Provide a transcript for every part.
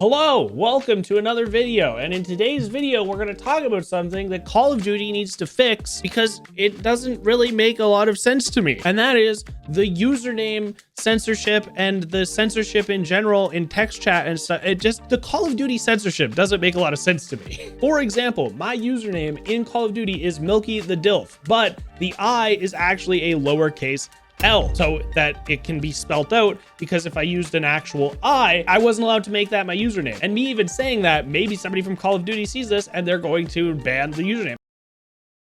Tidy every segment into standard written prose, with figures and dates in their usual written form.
Hello, welcome to another video, and in today's video we're going to talk about something that Call of Duty needs to fix because it doesn't really make a lot of sense to me, and that is the username censorship and the censorship in general in text chat and stuff. The Call of Duty censorship doesn't make a lot of sense to me. For example, my username in Call of Duty is MilkyTheDILF, but the I is actually a lowercase L, so that it can be spelt out, because if I used an actual I wasn't allowed to make that my username. And me even saying that, maybe somebody from Call of Duty sees this and they're going to ban the username.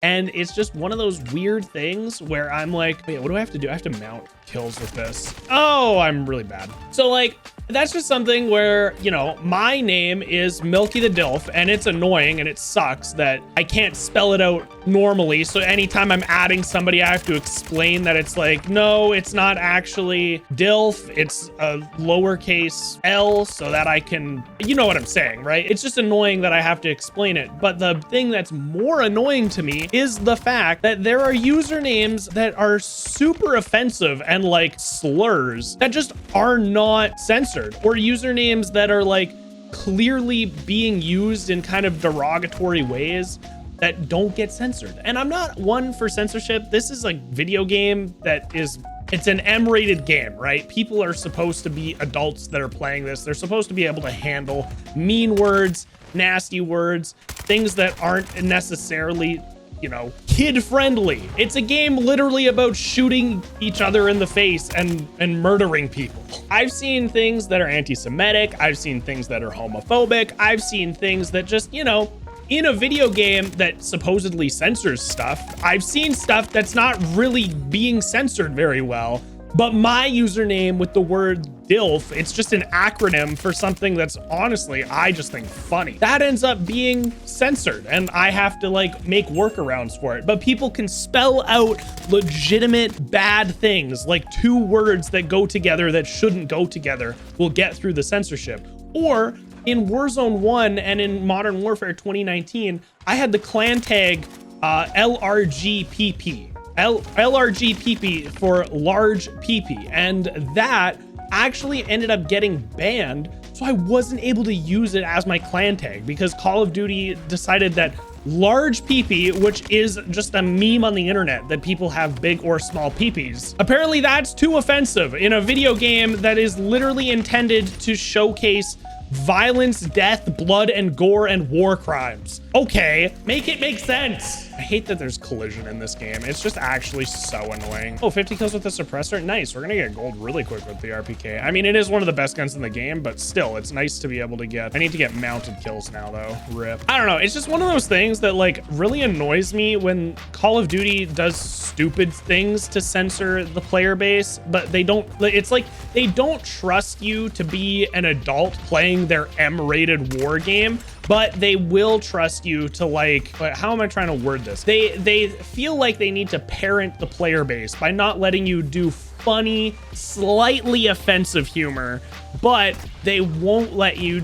And it's just one of those weird things where I'm like, wait, what do I have to do? I have to mount kills with this. Oh, I'm really bad. So like, that's just something where, you know, my name is MilkyTheDILF and it's annoying and it sucks that I can't spell it out normally. So anytime I'm adding somebody, I have to explain that it's like, no, it's not actually DILF. It's a lowercase L so that I can, you know what I'm saying, right? It's just annoying that I have to explain it. But the thing that's more annoying to me is the fact that there are usernames that are super offensive and like slurs that just are not censored, or usernames that are like clearly being used in kind of derogatory ways that don't get censored. And I'm not one for censorship. This is a video game that it's an M-rated game, right? People are supposed to be adults that are playing this. They're supposed to be able to handle mean words, nasty words, things that aren't necessarily, you know, kid friendly. It's a game literally about shooting each other in the face and murdering people. I've seen things that are anti-Semitic. I've seen things that are homophobic. I've seen things that just, you know, in a video game that supposedly censors stuff, I've seen stuff that's not really being censored very well. But my username with the word DILF, it's just an acronym for something that's honestly, I just think funny. That ends up being censored and I have to like make workarounds for it. But people can spell out legitimate bad things, like two words that go together that shouldn't go together will get through the censorship. Or in Warzone 1 and in Modern Warfare 2019, I had the clan tag LRGPP. LRGPP for large PP, and that actually ended up getting banned, so I wasn't able to use it as my clan tag because Call of Duty decided that large PP, which is just a meme on the internet that people have big or small peepees, apparently that's too offensive in a video game that is literally intended to showcase violence, death, blood, and gore, and war crimes. Okay, make it make sense. I hate that there's collision in this game. It's just actually so annoying. Oh, 50 kills with the suppressor. Nice. We're gonna get gold really quick with the RPK. I mean, it is one of the best guns in the game, but still, it's nice to be able to get. I need to get mounted kills now, though. RIP. I don't know. It's just one of those things that like really annoys me when Call of Duty does stupid things to censor the player base, but they don't. It's like they don't trust you to be an adult playing their M-rated war game, but they will trust you to like, how am I trying to word this? They feel like they need to parent the player base by not letting you do funny, slightly offensive humor, but they won't let you,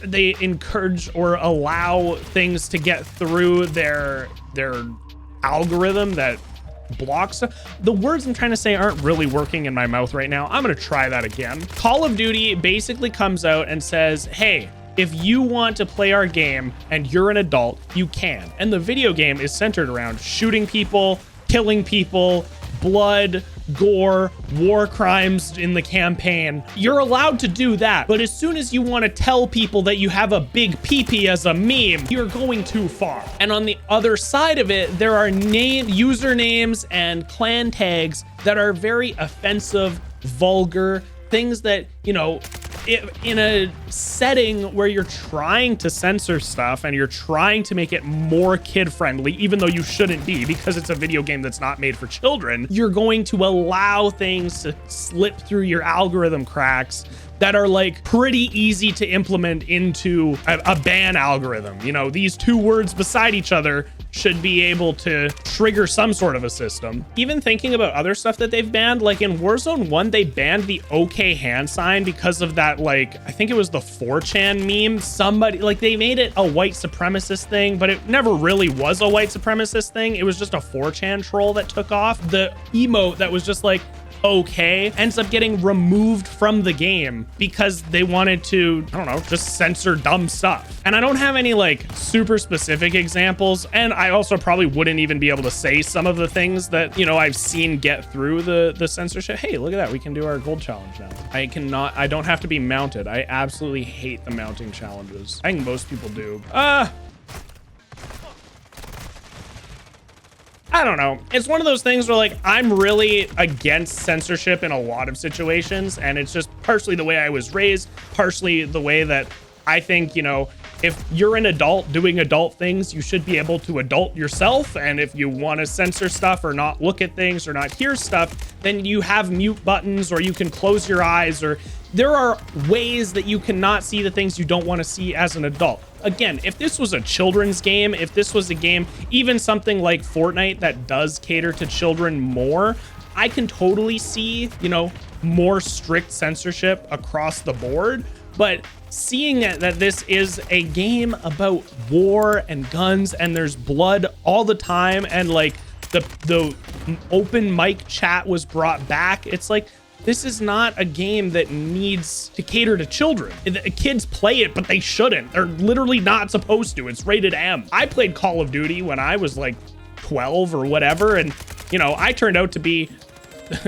they encourage or allow things to get through their algorithm that blocks. The words I'm trying to say aren't really working in my mouth right now. I'm gonna try that again. Call of Duty basically comes out and says, hey, if you want to play our game and you're an adult, you can. And the video game is centered around shooting people, killing people, blood, gore, war crimes in the campaign. You're allowed to do that. But as soon as you want to tell people that you have a big PP as a meme, you're going too far. And on the other side of it, there are usernames and clan tags that are very offensive, vulgar, things that, you know, in a setting where you're trying to censor stuff and you're trying to make it more kid friendly, even though you shouldn't be because it's a video game that's not made for children, you're going to allow things to slip through your algorithm cracks that are like pretty easy to implement into a ban algorithm. You know, these two words beside each other should be able to trigger some sort of a system. Even thinking about other stuff that they've banned, like in Warzone 1, they banned the OK hand sign because of that, like, I think it was the 4chan meme. Somebody, like, they made it a white supremacist thing, but it never really was a white supremacist thing. It was just a 4chan troll that took off. The emote that was just like, okay ends up getting removed from the game because they wanted to, I don't know, just censor dumb stuff. And I don't have any like super specific examples. And I also probably wouldn't even be able to say some of the things that, you know, I've seen get through the censorship. Hey, look at that. We can do our gold challenge now. I don't have to be mounted. I absolutely hate the mounting challenges. I think most people do. I don't know. It's one of those things where like I'm really against censorship in a lot of situations, and it's just partially the way I was raised, partially the way that I think, you know, if you're an adult doing adult things, you should be able to adult yourself. And if you want to censor stuff or not look at things or not hear stuff, then you have mute buttons, or you can close your eyes, or there are ways that you cannot see the things you don't want to see as an adult. Again, if this was a children's game, if this was a game, even something like Fortnite that does cater to children more, I can totally see, you know, more strict censorship across the board. But seeing that this is a game about war and guns and there's blood all the time, and like the open mic chat was brought back, it's like, this is not a game that needs to cater to children. Kids play it, but they shouldn't. They're literally not supposed to. It's rated M. I played Call of Duty when I was like 12 or whatever, and you know, I turned out to be,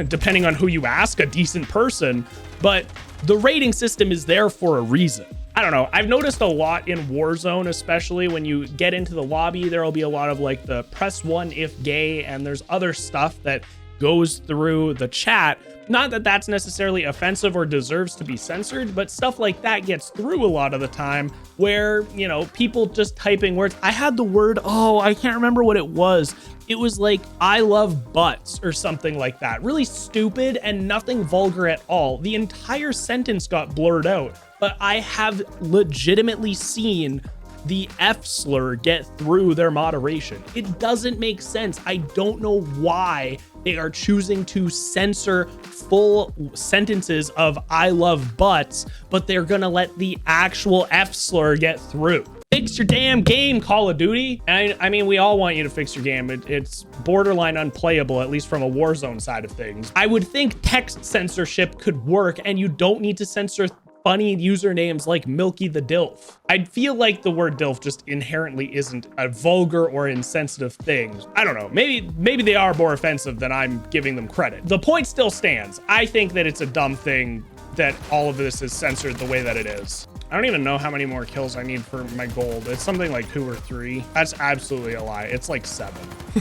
depending on who you ask, a decent person, but the rating system is there for a reason. I don't know. I've noticed a lot in Warzone, especially when you get into the lobby, there will be a lot of like the press 1 if gay, and there's other stuff that goes through the chat. Not that that's necessarily offensive or deserves to be censored, but stuff like that gets through a lot of the time where, you know, people just typing words. I had the word, oh, I can't remember what it was. It was like, I love butts or something like that. Really stupid and nothing vulgar at all. The entire sentence got blurred out, but I have legitimately seen the F slur get through their moderation. It doesn't make sense. I don't know why they are choosing to censor full sentences of I love butts, but they're gonna let the actual F slur get through. Fix your damn game, Call of Duty. And I mean, we all want you to fix your game. It's borderline unplayable, at least from a Warzone side of things. I would think text censorship could work, and you don't need to censor funny usernames like MilkyTheDILF. I feel like the word DILF just inherently isn't a vulgar or insensitive thing. I don't know, maybe they are more offensive than I'm giving them credit. The point still stands. I think that it's a dumb thing that all of this is censored the way that it is. I don't even know how many more kills I need for my gold. It's something like 2 or 3. That's absolutely a lie. It's like 7.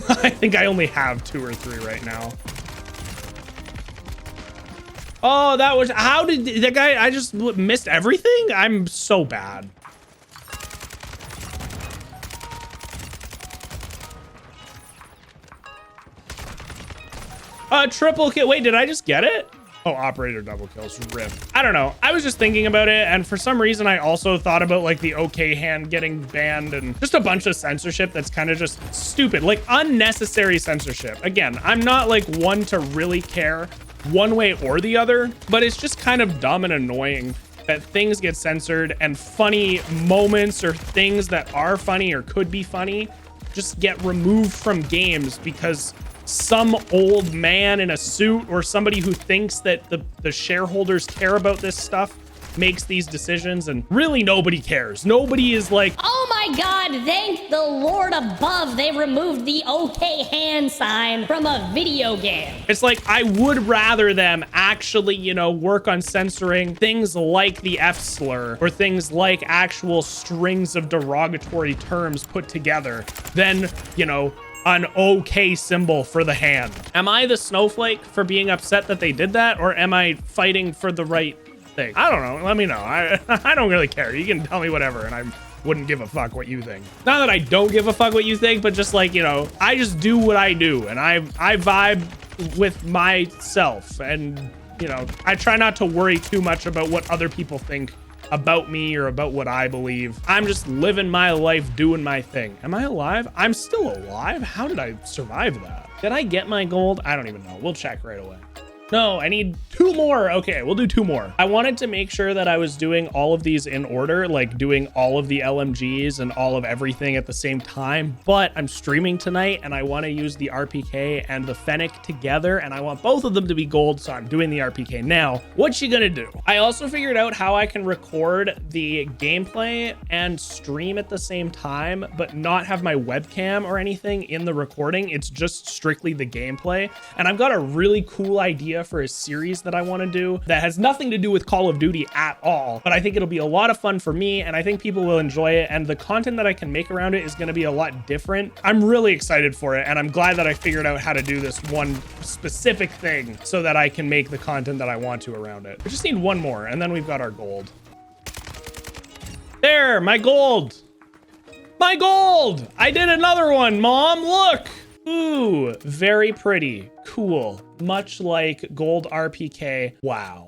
I think I only have 2 or 3 right now. Oh, that was, how did that guy, I just missed everything? I'm so bad. Triple kill. Wait, did I just get it? Oh, operator double kills. Rip. I don't know. I was just thinking about it, and for some reason I also thought about like the OK hand getting banned and just a bunch of censorship that's kind of just stupid, like unnecessary censorship. Again, I'm not like one to really care one way or the other, but it's just kind of dumb and annoying that things get censored and funny moments or things that are funny or could be funny just get removed from games because some old man in a suit or somebody who thinks that the shareholders care about this stuff makes these decisions, and really nobody cares. Nobody is like, oh my god, thank the Lord above they removed the OK hand sign from a video game. It's like, I would rather them actually, you know, work on censoring things like the F slur or things like actual strings of derogatory terms put together than, you know, an OK symbol for the hand. Am I the snowflake for being upset that they did that, or am I fighting for the right thing? I don't know. Let me know. I don't really care. You can tell me whatever, and I wouldn't give a fuck what you think. Not that I don't give a fuck what you think, but just like, you know, I just do what I do, and I vibe with myself, and you know, I try not to worry too much about what other people think about me or about what I believe. I'm just living my life, doing my thing. Am I alive? I'm still alive. How did I survive that? Did I get my gold? I don't even know. We'll check right away. No, I need 2 more. Okay, we'll do 2 more. I wanted to make sure that I was doing all of these in order, like doing all of the LMGs and all of everything at the same time, but I'm streaming tonight and I want to use the RPK and the Fennec together, and I want both of them to be gold, so I'm doing the RPK now. What you gonna do? I also figured out how I can record the gameplay and stream at the same time, but not have my webcam or anything in the recording. It's just strictly the gameplay. And I've got a really cool idea for a series that I want to do that has nothing to do with Call of Duty at all, but I think it'll be a lot of fun for me, and I think people will enjoy it, and the content that I can make around it is going to be a lot different. I'm really excited for it, and I'm glad that I figured out how to do this one specific thing so that I can make the content that I want to around it. We just need 1 more, and then we've got our gold. There, my gold. My gold! I did another one, Mom, look! Ooh, very pretty, cool. Much like gold RPK. Wow.